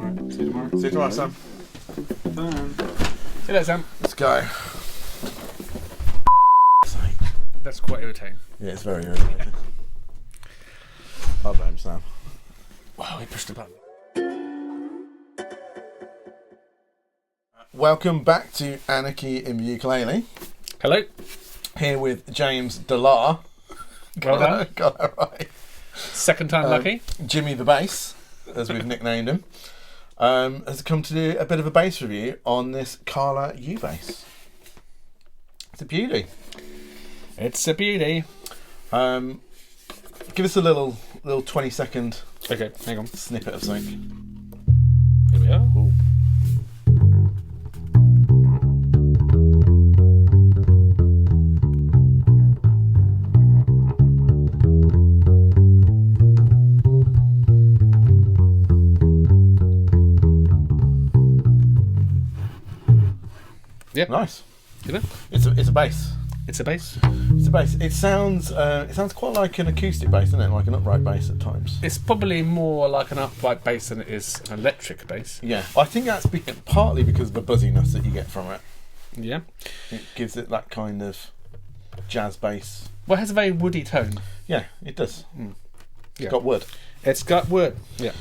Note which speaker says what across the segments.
Speaker 1: Right, see you tomorrow.
Speaker 2: See you tomorrow, Sam.
Speaker 1: See you later, Sam.
Speaker 2: Let's go.
Speaker 1: That's quite irritating.
Speaker 2: Yeah, it's very irritating. I blame Sam.
Speaker 1: Wow, he pushed a button.
Speaker 2: Welcome back to Anarchy in the Ukulele.
Speaker 1: Hello.
Speaker 2: Here with James Delarre.
Speaker 1: Well done.
Speaker 2: Got that right.
Speaker 1: Second time lucky.
Speaker 2: Jimmy the Bass, as we've nicknamed him, has come to do a bit of a bass review on this Carla UBASS. It's a beauty.
Speaker 1: It's a beauty.
Speaker 2: Give us a little 20-second
Speaker 1: Okay, hang on.
Speaker 2: snippet of something.
Speaker 1: Here we are.
Speaker 2: Ooh.
Speaker 1: Yep.
Speaker 2: Nice.
Speaker 1: You know?
Speaker 2: It's a bass.
Speaker 1: It's a bass.
Speaker 2: It's a bass. It sounds quite like an acoustic bass, doesn't it? Like an upright bass at times.
Speaker 1: It's probably more like an upright bass than it is an electric bass.
Speaker 2: Yeah, I think that's partly because of the buzziness that you get from it.
Speaker 1: Yeah.
Speaker 2: It gives it that kind of jazz bass.
Speaker 1: Well, it has a very woody tone.
Speaker 2: Yeah, it does.
Speaker 1: Mm.
Speaker 2: It's
Speaker 1: Yeah.
Speaker 2: got wood.
Speaker 1: It's got wood. Yeah.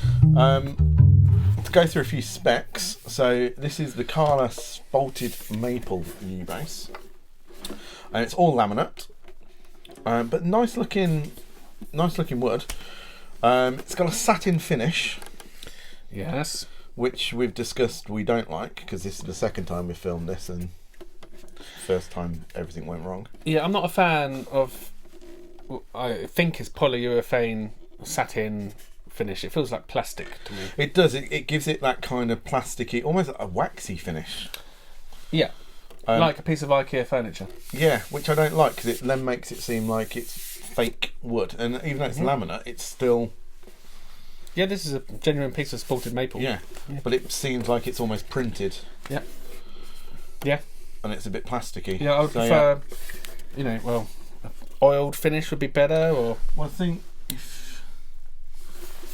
Speaker 2: To go through a few specs, so this is the Carla Spalted Maple UBASS, and it's all laminate, but nice looking wood. It's got a satin finish,
Speaker 1: Yes.
Speaker 2: which we've discussed we don't like because this is the second time we filmed this, and first time everything went wrong.
Speaker 1: Yeah, I'm not a fan of. I think it's polyurethane satin finish. It feels like plastic to me.
Speaker 2: It does. It gives it that kind of plasticky, almost a waxy finish.
Speaker 1: Yeah. Like a piece of IKEA furniture.
Speaker 2: Yeah, which I don't like because it then makes it seem like it's fake wood, and even though it's laminate, it's still.
Speaker 1: Yeah, this is a genuine piece of spalted maple.
Speaker 2: Yeah, but it seems like it's almost printed.
Speaker 1: Yeah. Yeah.
Speaker 2: And it's a bit plasticky.
Speaker 1: Yeah, I would prefer, oiled finish would be better, or.
Speaker 2: Well, I think if.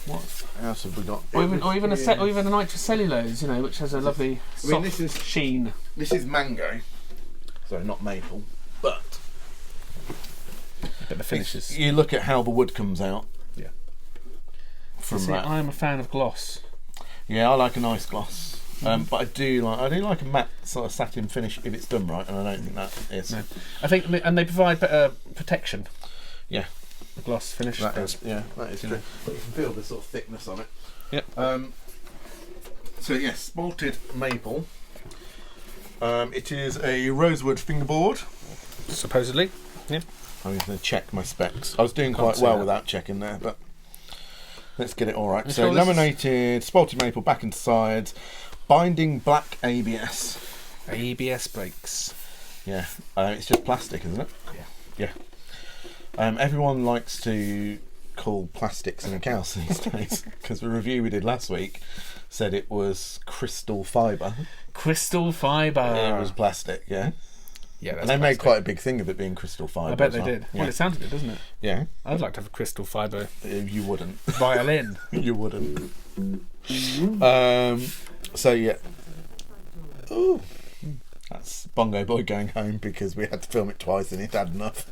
Speaker 2: What else have we got?
Speaker 1: Or even a nitrocellulose, which has a lovely soft
Speaker 2: this is
Speaker 1: sheen.
Speaker 2: This is mango, so not maple, but.
Speaker 1: But the finishes.
Speaker 2: You look at how the wood comes out.
Speaker 1: Yeah.
Speaker 2: From
Speaker 1: See,
Speaker 2: that.
Speaker 1: I am a fan of gloss.
Speaker 2: Yeah, I like a nice gloss. But I do like a matte sort of satin finish if it's done right, and I don't think that is.
Speaker 1: No. I think, and they provide better protection.
Speaker 2: Yeah.
Speaker 1: The gloss finish.
Speaker 2: That is true. But you can feel the sort of thickness on it.
Speaker 1: Yep.
Speaker 2: So yes, spalted maple. It is a rosewood fingerboard.
Speaker 1: Supposedly. Yeah.
Speaker 2: I'm just going to check my specs. I was doing quite well without checking there, but let's get it all right. So laminated, spalted maple back and sides, binding black ABS.
Speaker 1: ABS brakes.
Speaker 2: Yeah. It's just plastic, isn't it?
Speaker 1: Yeah.
Speaker 2: Everyone likes to call plastics something else these days because the review we did last week said it was crystal fibre.
Speaker 1: Crystal fibre.
Speaker 2: It was plastic, yeah.
Speaker 1: Yeah, that's
Speaker 2: and they made quite a big thing of it being crystal fibre.
Speaker 1: I bet they did.
Speaker 2: Yeah.
Speaker 1: Well, it sounded good, doesn't it?
Speaker 2: Yeah.
Speaker 1: I'd like to have a crystal fibre
Speaker 2: You wouldn't.
Speaker 1: violin.
Speaker 2: You wouldn't. So yeah. Ooh. That's Bongo Boy going home because we had to film it twice and he'd had enough.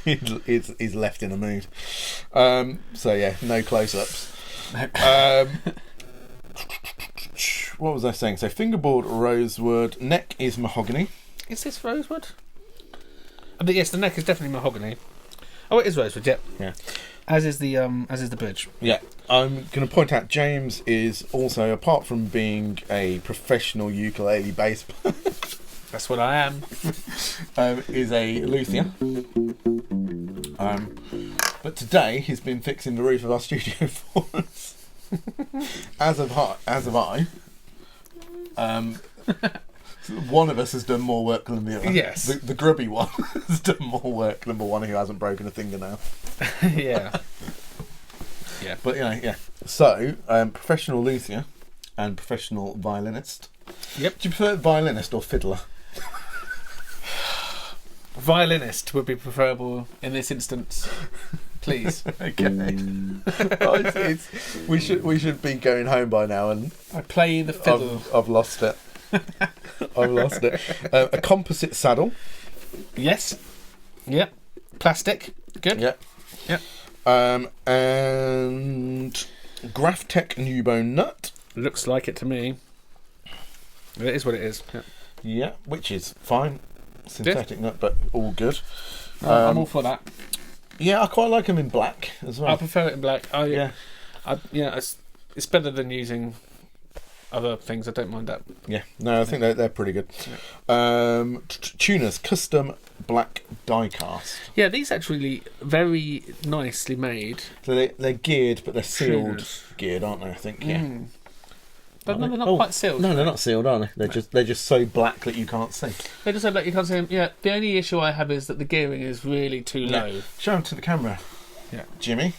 Speaker 2: he's left in a mood. So yeah, no close-ups. What was I saying? So fingerboard rosewood, neck is mahogany.
Speaker 1: Is this rosewood? Yes, the neck is definitely mahogany. Oh, it is rosewood. Yep.
Speaker 2: Yeah.
Speaker 1: As is the bridge.
Speaker 2: Yeah. I'm going to point out James is also, apart from being a professional ukulele bass player,
Speaker 1: That's what I am.
Speaker 2: is a luthier. But today he's been fixing the roof of our studio for us. As have I. One of us has done more work than the other.
Speaker 1: Yes.
Speaker 2: The grubby one has done more work than the one who hasn't broken a fingernail.
Speaker 1: Yeah. Yeah.
Speaker 2: But yeah. So, professional luthier and professional violinist.
Speaker 1: Yep.
Speaker 2: Do you prefer violinist or fiddler?
Speaker 1: Violinist would be preferable in this instance. please.
Speaker 2: Okay. We should be going home by now, and
Speaker 1: I play the fiddle.
Speaker 2: I've lost it. I've lost it. A composite saddle.
Speaker 1: Yes. Yep. Plastic. Good.
Speaker 2: Yep.
Speaker 1: Yep.
Speaker 2: And Graphtec new bone nut.
Speaker 1: Looks like it to me. It is what it is. Yep.
Speaker 2: Yeah, which is fine. Synthetic nut, but all good.
Speaker 1: I'm all for that.
Speaker 2: Yeah, I quite like them in black as well.
Speaker 1: I prefer it in black.
Speaker 2: Yeah.
Speaker 1: It's better than using other things. I don't mind that.
Speaker 2: Yeah, no, I think they're pretty good. Yeah. Tuners, custom black die cast.
Speaker 1: Yeah, these actually very nicely made.
Speaker 2: So they're geared, but they're sealed
Speaker 1: Tuners.
Speaker 2: Geared, aren't they? I think. Yeah.
Speaker 1: But no, they're not quite sealed.
Speaker 2: No, they're not sealed, are they? They're just so black that you can't see.
Speaker 1: They just so black you can't see them. Yeah. The only issue I have is that the gearing is really too low.
Speaker 2: Show them to the camera.
Speaker 1: Yeah.
Speaker 2: Jimmy.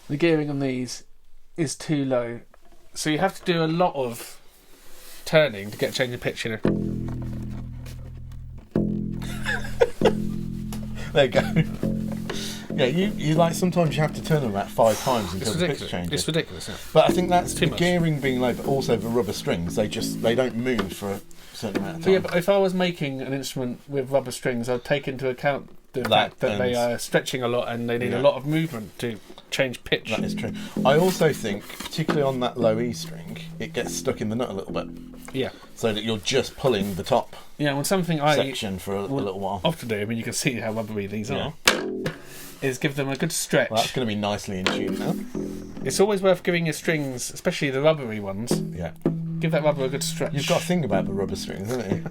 Speaker 1: The gearing on these is too low, so you have to do a lot of turning to get a change in pitch. You know.
Speaker 2: There you go. Yeah, you like sometimes you have to turn them about 5 times until the pitch changes.
Speaker 1: It's ridiculous. Yeah.
Speaker 2: But I think that's
Speaker 1: too
Speaker 2: the
Speaker 1: much.
Speaker 2: Gearing being low, but also the rubber strings. They don't move for a certain amount of time.
Speaker 1: Yeah, but if I was making an instrument with rubber strings, I'd take into account the fact that they are stretching a lot and they need a lot of movement to change pitch.
Speaker 2: That is true. I also think, particularly on that low E string, it gets stuck in the nut a little bit.
Speaker 1: Yeah.
Speaker 2: So that you're just pulling the top
Speaker 1: something
Speaker 2: section for a little while.
Speaker 1: Often do, I mean, you can see how rubbery these are, is give them a good stretch.
Speaker 2: Well, that's going to be nicely in tune now.
Speaker 1: It's always worth giving your strings, especially the rubbery ones.
Speaker 2: Yeah.
Speaker 1: Give that rubber a good stretch.
Speaker 2: You've got a thing about the rubber strings, haven't you?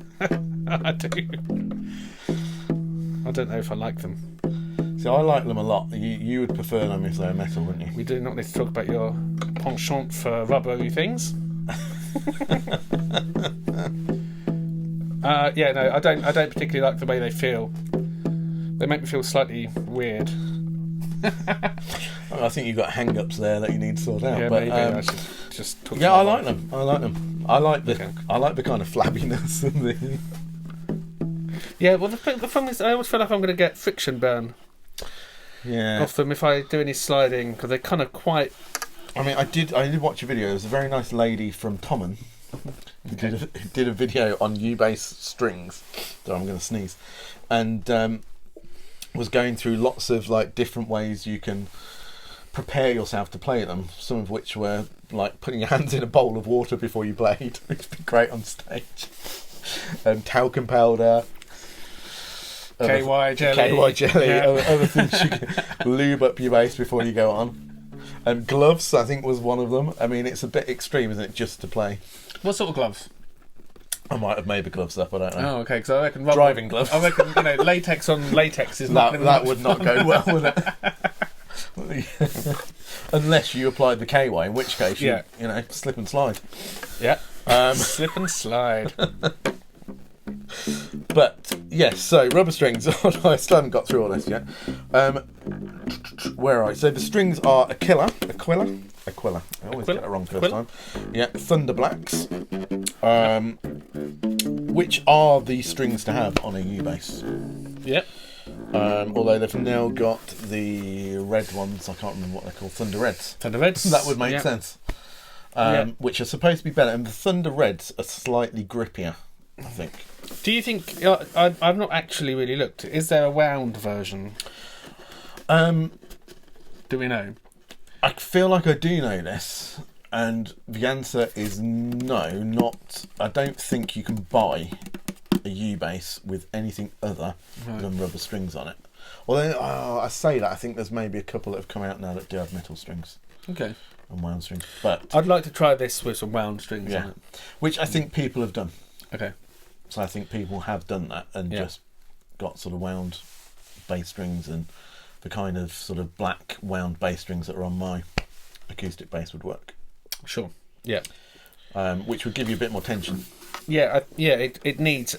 Speaker 1: I do. I don't know if I like them.
Speaker 2: See, I like them a lot. You would prefer them if they were metal, wouldn't you?
Speaker 1: We do not need to talk about your penchant for rubbery things. I don't particularly like the way they feel. They make me feel slightly weird.
Speaker 2: I think you've got hang-ups there that you need to sort out.
Speaker 1: Yeah,
Speaker 2: but,
Speaker 1: maybe I should just talk.
Speaker 2: Yeah, I like them. I like the kind of flabbiness and the.
Speaker 1: Yeah, well, the problem is, I always feel like I'm going to get friction burn.
Speaker 2: Yeah.
Speaker 1: Off them if I do any sliding, because they're kind of quite.
Speaker 2: I mean, I did watch a video. There was a very nice lady from Tommen who did a video on UBASS strings. So I'm going to sneeze, and was going through lots of like different ways you can prepare yourself to play them. Some of which were like putting your hands in a bowl of water before you played, which would be great on stage. And talcum powder.
Speaker 1: KY jelly.
Speaker 2: Yeah. Other things you can lube up your bass before you go on. And gloves, I think, was one of them. I mean, it's a bit extreme, isn't it, just to play?
Speaker 1: What sort of gloves?
Speaker 2: I might have made the gloves up, I don't know.
Speaker 1: Oh, okay, because I reckon
Speaker 2: driving gloves.
Speaker 1: I reckon, latex on latex is not...
Speaker 2: That would not go well, would it? Unless you applied the KY, in which case you slip and slide.
Speaker 1: Yeah. Slip and slide.
Speaker 2: But yes, so rubber strings. I still haven't got through all this yet. Where are I? So the strings are Aquila. I always get it wrong first time. Yeah, Thunder Blacks. Which are the strings to have on a U-bass.
Speaker 1: Yep.
Speaker 2: Although they've now got the red ones. I can't remember what they're called. Thunder Reds.
Speaker 1: Thunder Reds.
Speaker 2: That would make sense. Which are supposed to be better, and the Thunder Reds are slightly grippier, I think.
Speaker 1: Do you think... I've not actually really looked. Is there a wound version? Do we know?
Speaker 2: I feel like I do know this, and the answer is no, not... I don't think you can buy a U-bass with anything other than rubber strings on it. Although, I say that, I think there's maybe a couple that have come out now that do have metal strings.
Speaker 1: Okay.
Speaker 2: And wound strings. But
Speaker 1: I'd like to try this with some wound strings on it.
Speaker 2: Which I think people have done.
Speaker 1: Okay.
Speaker 2: So I think people have done that and just got sort of wound bass strings, and the kind of sort of black wound bass strings that are on my acoustic bass would work.
Speaker 1: Sure. Yeah.
Speaker 2: Which would give you a bit more tension.
Speaker 1: Yeah. It needs.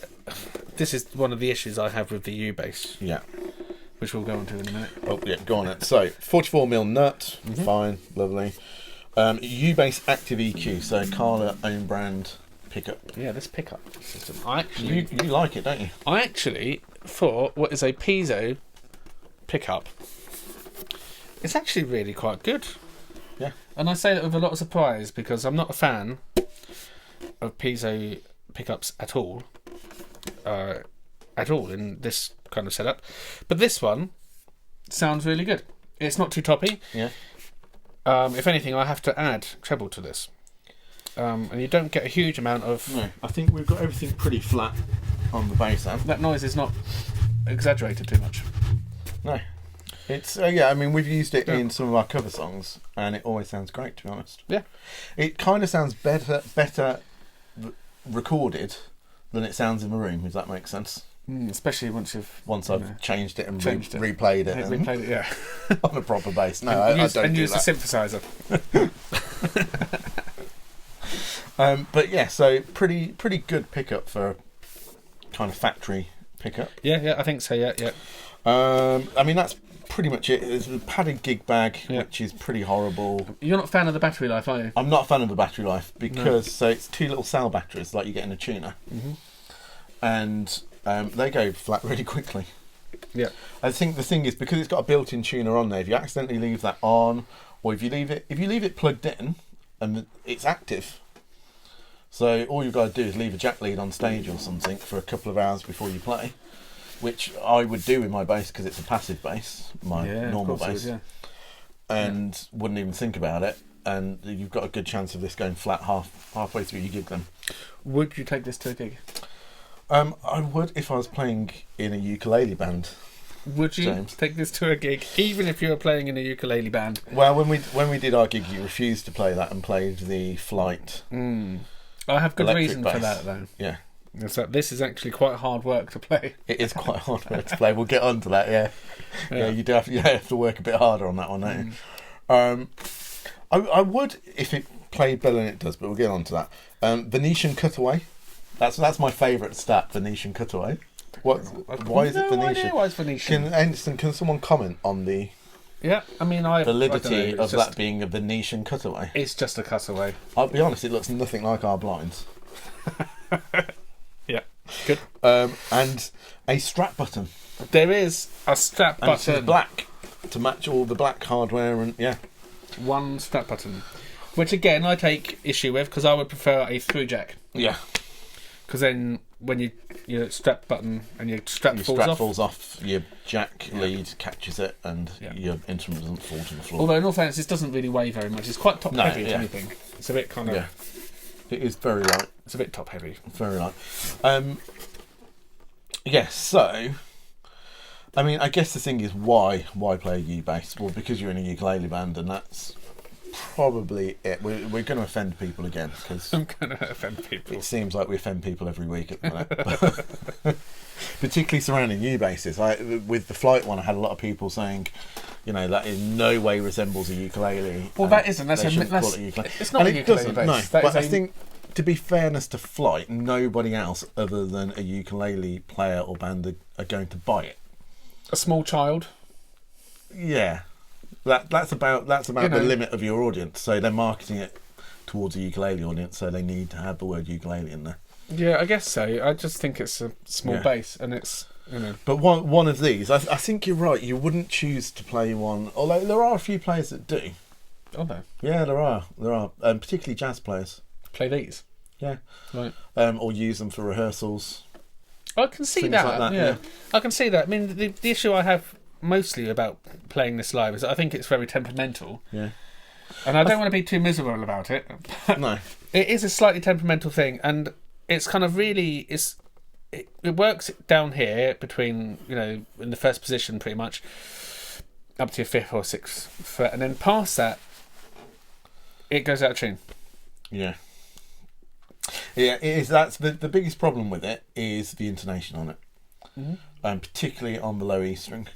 Speaker 1: This is one of the issues I have with the U-bass.
Speaker 2: Yeah.
Speaker 1: Which we'll go on to in a minute.
Speaker 2: Oh yeah, go on it. So 44mm nut, fine, lovely. U-bass active EQ, so Carla own brand pickup.
Speaker 1: Yeah, this pickup system.
Speaker 2: You like it, don't you?
Speaker 1: I actually thought what is a piezo pickup It's actually really quite good.
Speaker 2: Yeah.
Speaker 1: And I say that with a lot of surprise because I'm not a fan of piezo pickups at all in this kind of setup. But this one sounds really good. It's not too toppy.
Speaker 2: Yeah.
Speaker 1: If anything, I have to add treble to this. And you don't get a huge amount of...
Speaker 2: No, I think we've got everything pretty flat on the bass amp.
Speaker 1: That noise is not exaggerated too much.
Speaker 2: No. It's, yeah, I mean, we've used it in some of our cover songs, and it always sounds great, to be honest.
Speaker 1: Yeah.
Speaker 2: It kind of sounds better recorded than it sounds in the room, if that makes sense.
Speaker 1: Especially once
Speaker 2: I've changed it and
Speaker 1: changed it.
Speaker 2: replayed it.
Speaker 1: Replayed it, yeah.
Speaker 2: On a proper bass. No, I don't
Speaker 1: and
Speaker 2: do
Speaker 1: use
Speaker 2: that.
Speaker 1: the synthesizer.
Speaker 2: But yeah, so pretty good pickup for a kind of factory pickup.
Speaker 1: Yeah, I think so, yeah.
Speaker 2: I mean, that's pretty much it. It's a padded gig bag, which is pretty horrible.
Speaker 1: You're not a fan of the battery life, are you?
Speaker 2: I'm not a fan of the battery life because so it's 2 little cell batteries like you get in a tuner. And they go flat really quickly.
Speaker 1: Yeah.
Speaker 2: I think the thing is because it's got a built-in tuner on there, if you accidentally leave that on, or if you leave it plugged in and it's active, so all you've got to do is leave a jack lead on stage or something for a couple of hours before you play, which I would do with my bass because it's a passive bass, my normal bass, and wouldn't even think about it. And you've got a good chance of this going flat halfway through your gig then.
Speaker 1: Would you take this to a gig?
Speaker 2: I would if I was playing in a ukulele band.
Speaker 1: Would you
Speaker 2: James.
Speaker 1: take this to a gig, even if you were playing in a ukulele band?
Speaker 2: Well, when we did our gig, you refused to play that and played the Flight.
Speaker 1: I have good
Speaker 2: Electric
Speaker 1: reason
Speaker 2: bass.
Speaker 1: for that, though.
Speaker 2: Yeah.
Speaker 1: It's that this is actually quite hard work to play.
Speaker 2: It is quite hard work to play. We'll get on to that, yeah. You do have to work a bit harder on that one, don't you? I would if it played better than it does, but we'll get on to that. Venetian cutaway. That's my favourite stat, Venetian cutaway. Why is it Venetian?
Speaker 1: Idea why it's Venetian.
Speaker 2: Can someone comment on the validity of that being a Venetian cutaway?
Speaker 1: It's just a cutaway.
Speaker 2: I'll be honest, it looks nothing like our blinds.
Speaker 1: Yeah, good.
Speaker 2: And a strap button.
Speaker 1: There is a strap
Speaker 2: And it's
Speaker 1: button.
Speaker 2: black to match all the black hardware and
Speaker 1: One strap button, which again I take issue with because I would prefer a through jack.
Speaker 2: Yeah.
Speaker 1: Because then when your strap button and your strap falls off,
Speaker 2: your jack lead catches it, and your instrument doesn't fall to the floor.
Speaker 1: Although in all fairness, this doesn't really weigh very much. It's quite top heavy, if anything. It's a bit kind of.
Speaker 2: Yeah. It is very light.
Speaker 1: It's a bit top heavy.
Speaker 2: Very light. So I mean, I guess the thing is why play a U-bass? Well, because you're in a ukulele band, and that's probably it. We're going to offend people again because
Speaker 1: I'm going to offend people.
Speaker 2: It seems like we offend people every week at the minute, particularly surrounding U-basses. With the Flight one, I had a lot of people saying, that in no way resembles a ukulele.
Speaker 1: Well, that isn't. That's
Speaker 2: call it a ukulele.
Speaker 1: It's not a ukulele bass.
Speaker 2: No, but I think, to be fairness to Flight, nobody else other than a ukulele player or band are going to buy it.
Speaker 1: A small child.
Speaker 2: Yeah, that's about the limit of your audience. So they're marketing it towards a ukulele audience. So they need to have the word ukulele in there.
Speaker 1: Yeah, I guess so. I just think it's a small bass, and it's
Speaker 2: But one of these, I think you're right. You wouldn't choose to play one, although there are a few players that do.
Speaker 1: Oh no.
Speaker 2: Yeah, there are, particularly jazz players.
Speaker 1: Play these.
Speaker 2: Yeah.
Speaker 1: Right.
Speaker 2: Or use them for rehearsals.
Speaker 1: I can see
Speaker 2: Things
Speaker 1: that.
Speaker 2: like that,
Speaker 1: Yeah, I can see that. I mean, the issue I have mostly about playing this live is that I think it's very temperamental.
Speaker 2: Yeah.
Speaker 1: And I don't want to be too miserable about it.
Speaker 2: No.
Speaker 1: It is a slightly temperamental thing, and it's kind of really it works down here between in the first position pretty much up to your 5th or 6th fret, and then past that it goes out of tune.
Speaker 2: Yeah. Yeah, it is. That's the biggest problem with it is the intonation on it, particularly on the low E string.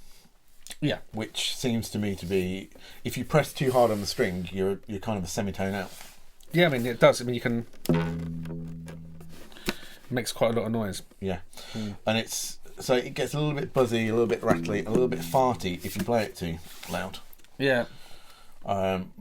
Speaker 1: Yeah,
Speaker 2: which seems to me to be, if you press too hard on the string, you're kind of a semitone out.
Speaker 1: Yeah, I mean it does. I mean you can. It makes quite a lot of noise.
Speaker 2: Yeah, and it gets a little bit buzzy, a little bit rattly, a little bit farty if you play it too loud.
Speaker 1: Yeah.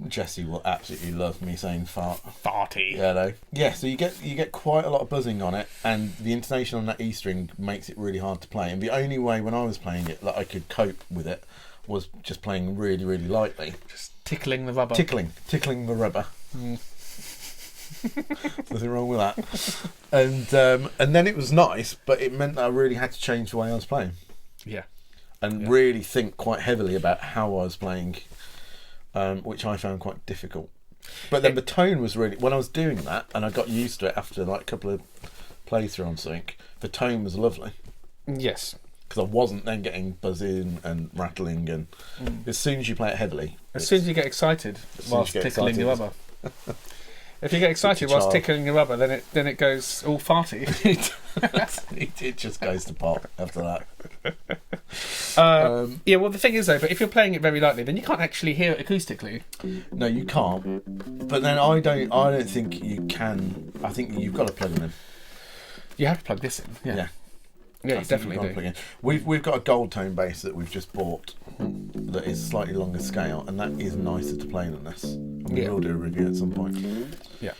Speaker 2: Jesse will absolutely love me saying
Speaker 1: farty.
Speaker 2: Yeah, no. Yeah, so you get quite a lot of buzzing on it, and the intonation on that E string makes it really hard to play. And the only way when I was playing it that I could cope with it was just playing really, really lightly.
Speaker 1: Just tickling the rubber.
Speaker 2: Tickling the rubber. Nothing wrong with that. And then it was nice, but it meant that I really had to change the way I was playing.
Speaker 1: Yeah.
Speaker 2: And really think quite heavily about how I was playing, which I found quite difficult. But then the tone was really, when I was doing that, and I got used to it after like a couple of playthrough on Sync, the tone was lovely.
Speaker 1: Yes.
Speaker 2: Because I wasn't then getting buzzing and rattling, and as soon as you play it heavily,
Speaker 1: as soon as you get excited whilst tickling the rubber. If you get excited whilst tickling the rubber, then it goes all farty.
Speaker 2: it just goes to pot after that.
Speaker 1: Yeah, well, the thing is though, but if you're playing it very lightly, then you can't actually hear it acoustically.
Speaker 2: No, you can't. But then I don't think you can. I think you've got to plug them in.
Speaker 1: You have to plug this in. Yeah. Yeah, you definitely do.
Speaker 2: We've got a gold tone bass that we've just bought that is slightly longer scale, and that is nicer to play than this. We will do a review at some point.
Speaker 1: Yeah.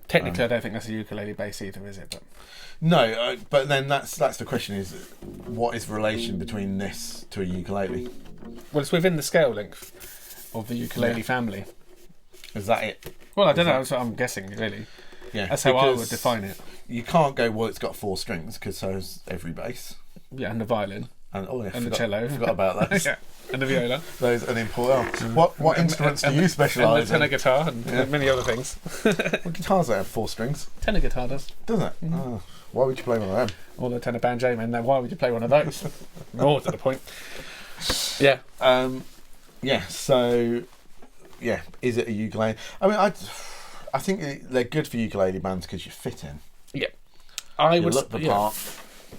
Speaker 1: Technically, I don't think that's a ukulele bass either, is it? But
Speaker 2: no, but then that's the question: is what is the relation between this to a ukulele?
Speaker 1: Well, it's within the scale length of the ukulele family.
Speaker 2: Is that it?
Speaker 1: Well, I don't know. That's what I'm guessing, really.
Speaker 2: Yeah,
Speaker 1: that's how I would define it.
Speaker 2: You can't go, well, it's got 4 strings, because so has every bass.
Speaker 1: Yeah, and the violin.
Speaker 2: And
Speaker 1: the cello.
Speaker 2: Forgot about those.
Speaker 1: Yeah, and the viola.
Speaker 2: Those are important. What instruments do you specialise in?
Speaker 1: And the tenor guitar and many other things.
Speaker 2: Well, guitars don't have 4 strings.
Speaker 1: Tenor guitar does.
Speaker 2: Does it? Mm-hmm. Oh, why would you play one of them?
Speaker 1: Or the tenor banjo, man. Then why would you play one of those? More to the point. Yeah.
Speaker 2: So, is it a ukulele? I mean, I think they're good for ukulele bands because you fit in.
Speaker 1: Yeah,
Speaker 2: you look the part.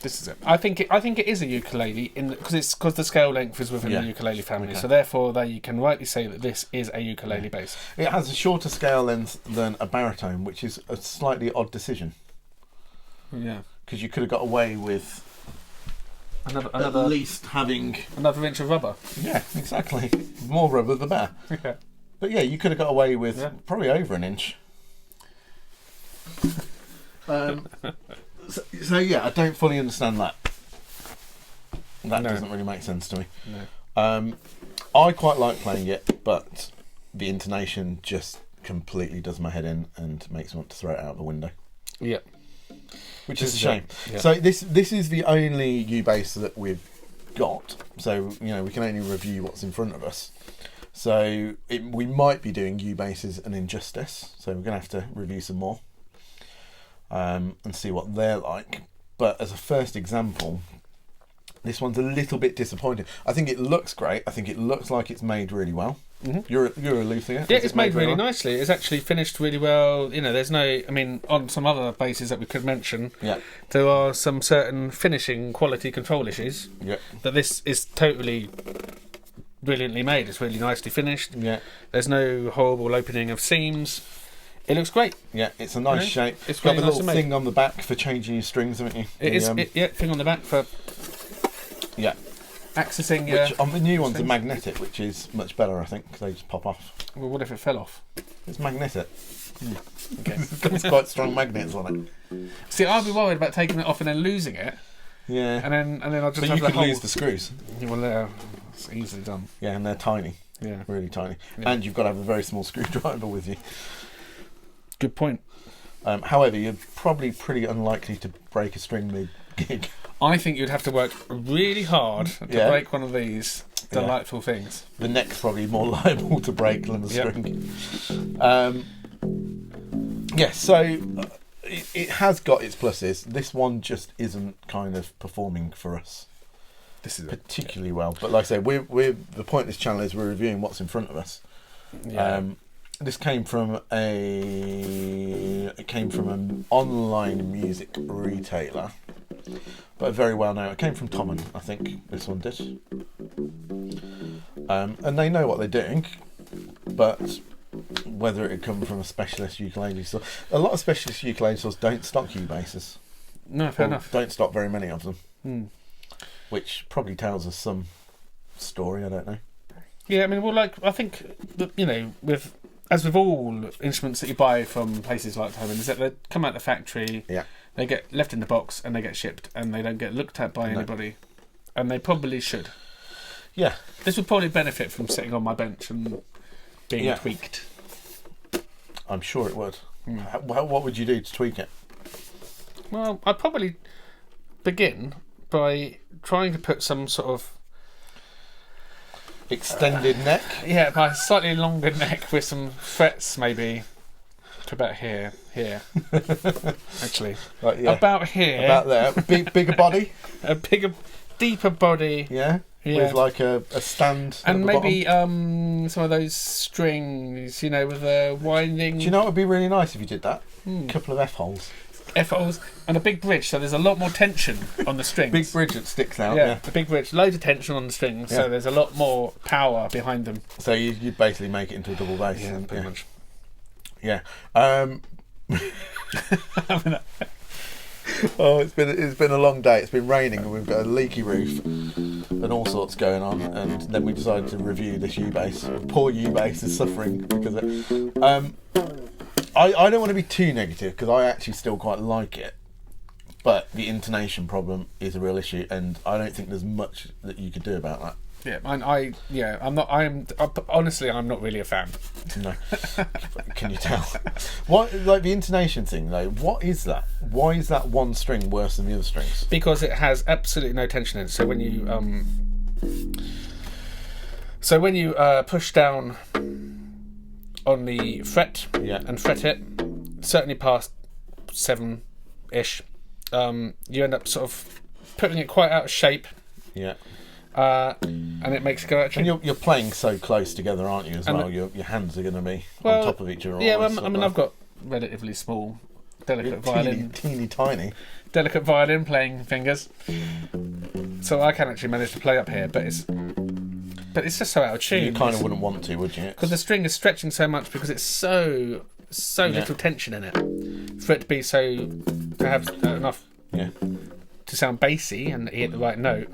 Speaker 1: This is it. I think it is a ukulele because the scale length is within the ukulele family. Okay. So therefore, you can rightly say that this is a ukulele bass.
Speaker 2: It has a shorter scale length than a baritone, which is a slightly odd decision.
Speaker 1: Yeah,
Speaker 2: because you could have got away with
Speaker 1: another
Speaker 2: at least having
Speaker 1: another inch of rubber.
Speaker 2: Yeah, exactly. More rubber, the better.
Speaker 1: Yeah.
Speaker 2: But yeah, you could have got away with probably over an inch. So yeah, I don't fully understand that. That doesn't really make sense to me.
Speaker 1: No.
Speaker 2: I quite like playing it, but the intonation just completely does my head in and makes me want to throw it out the window.
Speaker 1: Yeah.
Speaker 2: Which is a shame. Yeah. So this is the only U-bass that we've got. So, we can only review what's in front of us. So we might be doing U-basses an injustice. So we're going to have to review some more and see what they're like. But as a first example, this one's a little bit disappointing. I think it looks great. I think it looks like it's made really well. Mm-hmm. You're looking at it.
Speaker 1: Yeah, it's made really nicely. It's actually finished really well. There's on some other bases that we could mention, there are some certain finishing quality control issues.
Speaker 2: Yeah.
Speaker 1: But this is totally brilliantly made. It's really nicely finished.
Speaker 2: Yeah.
Speaker 1: There's no horrible opening of seams. It looks great.
Speaker 2: Yeah, it's a nice shape.
Speaker 1: It's
Speaker 2: got
Speaker 1: really
Speaker 2: the
Speaker 1: nice
Speaker 2: little thing on the back for changing your strings, haven't you?
Speaker 1: It is. Thing on the back for.
Speaker 2: Yeah.
Speaker 1: Accessing
Speaker 2: which on the new ones are magnetic, which is much better, I think, because they just pop off.
Speaker 1: Well, what if it fell off?
Speaker 2: It's magnetic.
Speaker 1: Okay.
Speaker 2: It's quite strong magnets on it.
Speaker 1: See, I'd be worried about taking it off and then losing it.
Speaker 2: Yeah.
Speaker 1: And then I'll just
Speaker 2: have you could lose the screws.
Speaker 1: Well, it's easily done.
Speaker 2: Yeah, and they're tiny.
Speaker 1: Yeah.
Speaker 2: Really tiny.
Speaker 1: Yeah.
Speaker 2: And you've got to have a very small screwdriver with you.
Speaker 1: Good point.
Speaker 2: However, you're probably pretty unlikely to break a string mid-gig. I
Speaker 1: think you'd have to work really hard to break one of these delightful things.
Speaker 2: The neck's probably more liable to break than the string. So it has got its pluses. This one just isn't kind of performing for us.
Speaker 1: This is
Speaker 2: particularly well. But like I say, we're the point of this channel is we're reviewing what's in front of us.
Speaker 1: Yeah.
Speaker 2: This came from an online music retailer, but very well known. It came from Tommen, I think. This one did, and they know what they're doing. But whether it come from a specialist ukulele store, a lot of specialist ukulele stores don't stock U-basses.
Speaker 1: No, fair enough.
Speaker 2: Don't stock very many of them, which probably tells us some story. I don't know.
Speaker 1: Yeah, I mean, well, I think as with all instruments that you buy from places like Tommen, is that they come out the factory, they get left in the box and they get shipped and they don't get looked at by anybody, and they probably should.
Speaker 2: Yeah.
Speaker 1: This would probably benefit from sitting on my bench and being tweaked.
Speaker 2: I'm sure it would. What would you do to tweak it?
Speaker 1: Well, I'd probably begin by trying to put some sort of
Speaker 2: extended neck.
Speaker 1: Yeah, by a slightly longer neck with some frets, maybe to about here. Actually,
Speaker 2: right, yeah.
Speaker 1: About here.
Speaker 2: About there. Bigger body.
Speaker 1: A bigger, deeper body.
Speaker 2: Yeah.
Speaker 1: Yeah.
Speaker 2: With like a stand.
Speaker 1: And
Speaker 2: at the
Speaker 1: maybe
Speaker 2: bottom.
Speaker 1: some of those strings, with a winding.
Speaker 2: Do you know what would be really nice if you did that? A couple of F-holes.
Speaker 1: F-holes and a big bridge, so there's a lot more tension on the strings.
Speaker 2: Big bridge that sticks out.
Speaker 1: Yeah, a big bridge, loads of tension on the strings, so there's a lot more power behind them.
Speaker 2: So you'd basically make it into a double bass.
Speaker 1: Yeah, pretty much.
Speaker 2: Yeah. Oh, it's been a long day. It's been raining and we've got a leaky roof and all sorts going on. And then we decided to review this UBASS. Poor UBASS is suffering because of it. I don't want to be too negative because I actually still quite like it, but the intonation problem is a real issue, and I don't think there's much that you could do about that.
Speaker 1: Honestly, I'm not really a fan.
Speaker 2: No, can you tell? What, like the intonation thing though? What is that? Why is that one string worse than the other strings?
Speaker 1: Because it has absolutely no tension in it. So when you push down on the fret and fret it, certainly past 7-ish, you end up sort of putting it quite out of shape.
Speaker 2: Yeah.
Speaker 1: And it makes it go out of shape.
Speaker 2: And you're playing so close together, aren't you, as well? Your hands are going to be on top of each other.
Speaker 1: Yeah, I've got relatively small, delicate violin.
Speaker 2: Teeny tiny.
Speaker 1: Delicate violin playing fingers. So I can actually manage to play up here, but it's just so out of tune.
Speaker 2: You kind of wouldn't want to, would you?
Speaker 1: Because the string is stretching so much because it's so little tension in it for it to be to have enough to sound bassy and hit the right note.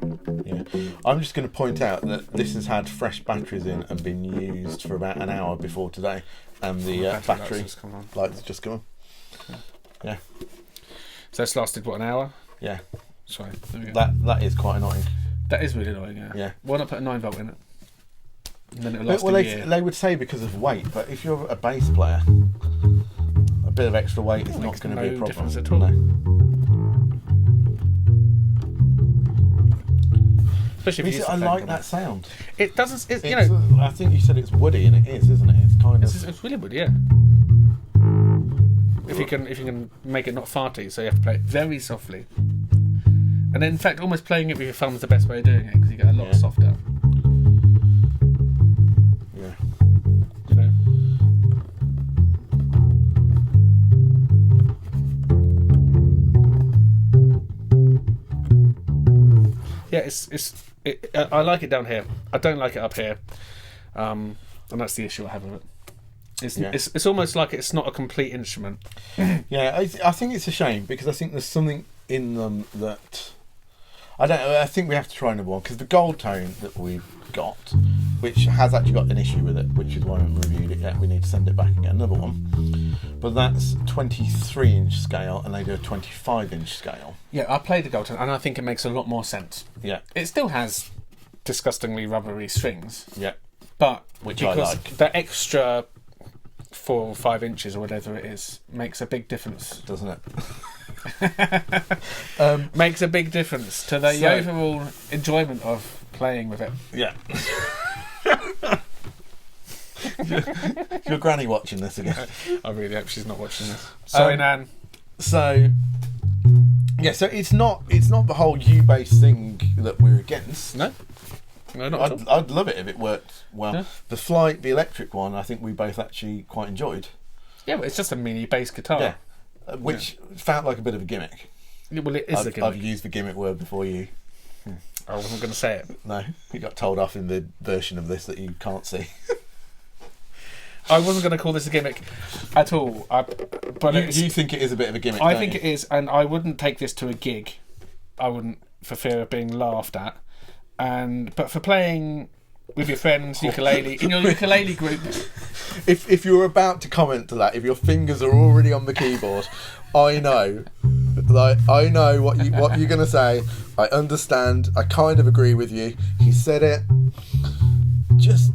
Speaker 2: Yeah, I'm just going to point out that this has had fresh batteries in and been used for about an hour before today, and the battery lights just come on. Yeah.
Speaker 1: So it's lasted an hour?
Speaker 2: Yeah.
Speaker 1: Sorry.
Speaker 2: That is quite annoying.
Speaker 1: That is really annoying. Yeah. Why not put a 9-volt in it? And then it'll last a year.
Speaker 2: They would say because of weight, but if you're a bass player, a bit of extra weight is not going to be a problem.
Speaker 1: Difference at all.
Speaker 2: No.
Speaker 1: Especially if you
Speaker 2: I like that sound.
Speaker 1: It doesn't.
Speaker 2: I think you said it's woody, and it is, isn't it? It's kind of.
Speaker 1: It's really woody, yeah. If you can make it not farty, so you have to play it very softly. And in fact, almost playing it with your thumb is the best way of doing it because you get a lot softer.
Speaker 2: Yeah.
Speaker 1: Yeah, I like it down here. I don't like it up here, and that's the issue I have with it. It's almost like it's not a complete instrument.
Speaker 2: Yeah, I think it's a shame because I think there's something in them that I think we have to try another one because the gold tone that we've got, which has actually got an issue with it, which is why I haven't reviewed it yet. We need to send it back and get another one. But that's 23-inch scale, and they do a 25-inch scale.
Speaker 1: Yeah, I played the gold tone, and I think it makes a lot more sense.
Speaker 2: Yeah,
Speaker 1: it still has disgustingly rubbery strings.
Speaker 2: Yeah,
Speaker 1: but
Speaker 2: which I like.
Speaker 1: The extra 4 or 5 inches or whatever it is makes a big difference,
Speaker 2: doesn't it?
Speaker 1: Makes a big difference to the overall enjoyment of playing with it.
Speaker 2: Yeah. Your granny watching this again?
Speaker 1: I really hope she's not watching this. Sorry, Nan.
Speaker 2: So it's not the whole UBASS thing that we're against.
Speaker 1: No, not at all.
Speaker 2: I'd love it if it worked well.
Speaker 1: Yeah.
Speaker 2: The electric one, I think we both actually quite enjoyed.
Speaker 1: Yeah, but it's just a mini bass guitar.
Speaker 2: Yeah. Which felt like a bit of a gimmick.
Speaker 1: Well, it is a gimmick.
Speaker 2: I've used the gimmick word before you.
Speaker 1: I wasn't going to say it.
Speaker 2: No, you got told off in the version of this that you can't see.
Speaker 1: I wasn't going to call this a gimmick at all. But
Speaker 2: you think it is a bit of a gimmick?
Speaker 1: I think it is, and I wouldn't take this to a gig. I wouldn't, for fear of being laughed at. But for playing with your friends, ukulele in your ukulele group.
Speaker 2: If you're about to comment to that, if your fingers are already on the keyboard, I know Like, I know what you're gonna say. I understand. I kind of agree with you. He said it. Just,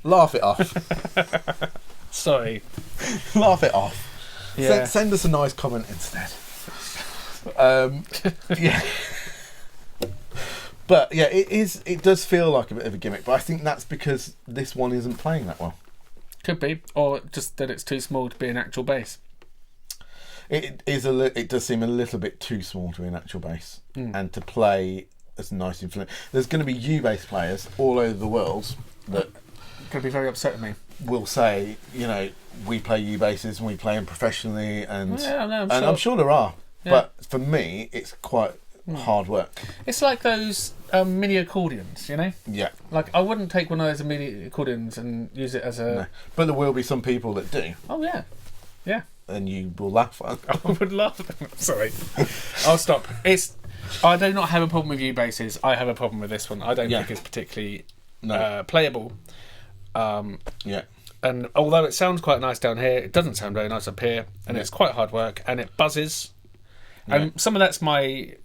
Speaker 2: laugh it off.
Speaker 1: Sorry.
Speaker 2: Laugh it off.
Speaker 1: Yeah.
Speaker 2: Send us a nice comment instead. Yeah. But yeah, it does feel like a bit of a gimmick, but I think that's because this one isn't playing that well.
Speaker 1: Could be, or just that it's too small to be an actual bass.
Speaker 2: It does seem a little bit too small to be an actual bass, and to play as nice influence. There's going to be U-bass players all over the world that
Speaker 1: could be very upset with me.
Speaker 2: Will say, we play U-basses and we play them professionally, and
Speaker 1: I'm
Speaker 2: sure there are. Yeah. But for me, it's quite hard work.
Speaker 1: It's like those mini accordions,
Speaker 2: Yeah.
Speaker 1: Like, I wouldn't take one of those mini accordions and use it as a...
Speaker 2: No. But there will be some people that do.
Speaker 1: Oh, yeah. Yeah.
Speaker 2: And you will laugh at them.
Speaker 1: I would laugh at them. Sorry. I'll stop. I do not have a problem with U-basses. I have a problem with this one. I don't think it's particularly playable.
Speaker 2: Yeah.
Speaker 1: And although it sounds quite nice down here, it doesn't sound very nice up here. And it's quite hard work. And it buzzes. Yeah. And some of that's my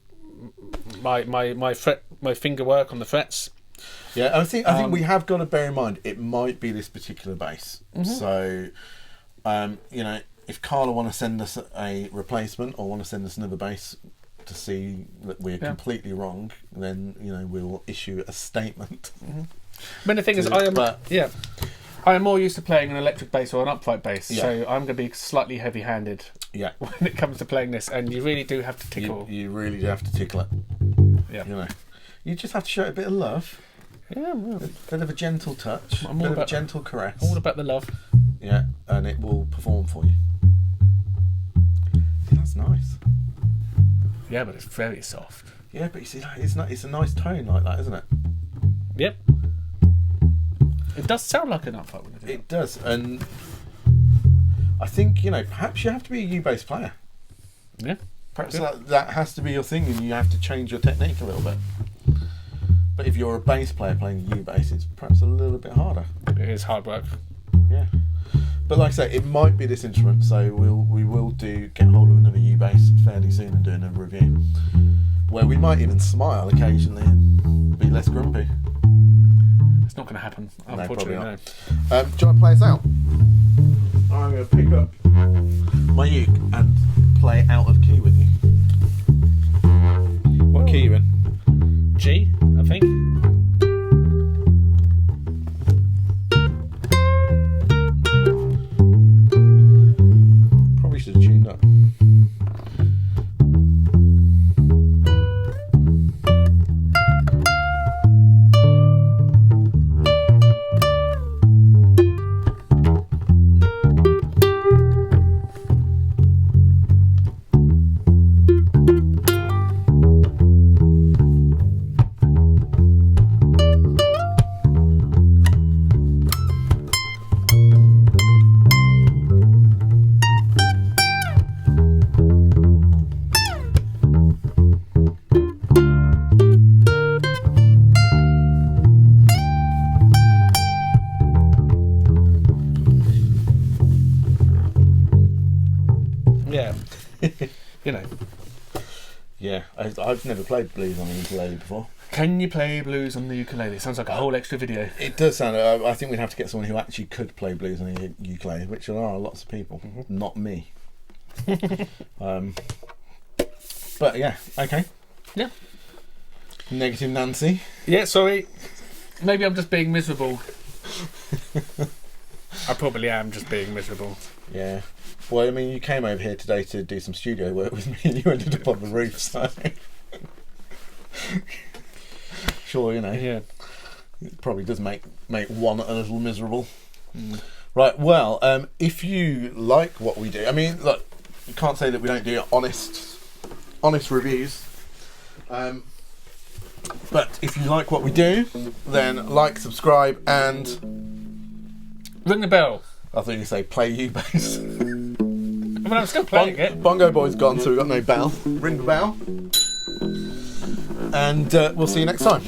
Speaker 1: finger work on the frets.
Speaker 2: Yeah, I think we have got to bear in mind it might be this particular bass. Mm-hmm. So, if Carla want to send us a replacement or want to send us another bass to see that we're completely wrong, then we'll issue a statement.
Speaker 1: Mm-hmm. But the thing is, I am more used to playing an electric bass or an upright bass, so I'm going to be slightly heavy-handed.
Speaker 2: Yeah.
Speaker 1: When it comes to playing this, and you really do have to tickle.
Speaker 2: You really do have to tickle it.
Speaker 1: Yeah.
Speaker 2: You just have to show it a bit of love.
Speaker 1: Yeah.
Speaker 2: A bit of a gentle touch. A bit of a gentle caress.
Speaker 1: All about the love.
Speaker 2: Yeah, and it will perform for you. That's nice.
Speaker 1: Yeah, but it's very soft.
Speaker 2: Yeah, but you see, it's a nice tone like that, isn't it?
Speaker 1: Yep. It does sound like an upright one.
Speaker 2: It does, and I think perhaps you have to be a U-bass player.
Speaker 1: Yeah.
Speaker 2: Perhaps that has to be your thing, and you have to change your technique a little bit. But if you're a bass player playing a U-bass, it's perhaps a little bit harder.
Speaker 1: It is hard work.
Speaker 2: Yeah. But like I say, it might be this instrument, so we will get hold of another U-bass fairly soon and do another review, where we might even smile occasionally and be less grumpy.
Speaker 1: It's not going to happen, unfortunately.
Speaker 2: No, probably not. Do you want to play us out? I'm going to pick up my uke and play out of key with you. What key are you in?
Speaker 1: G, I think.
Speaker 2: Probably should have tuned up. Yeah, I've never played blues on the ukulele before.
Speaker 1: Can you play blues on the ukulele? Sounds like a whole extra video.
Speaker 2: It does sound. I think we'd have to get someone who actually could play blues on a ukulele, which there are lots of people, not me. But yeah, okay.
Speaker 1: Yeah.
Speaker 2: Negative Nancy.
Speaker 1: Yeah, sorry. Maybe I'm just being miserable. I probably am just being miserable.
Speaker 2: Yeah. Well, I mean, you came over here today to do some studio work with me, and you ended up on the roof, so sure,
Speaker 1: Yeah.
Speaker 2: It probably does make one a little miserable. Right. Well, if you like what we do, I mean, look, you can't say that we don't do honest reviews. But if you like what we do, then like, subscribe, and
Speaker 1: ring the bell.
Speaker 2: I thought you say play U-bass.
Speaker 1: I mean, I'm still playing it.
Speaker 2: Bongo Boy's gone, so we've got no bell. Ring the bell. And we'll see you next time.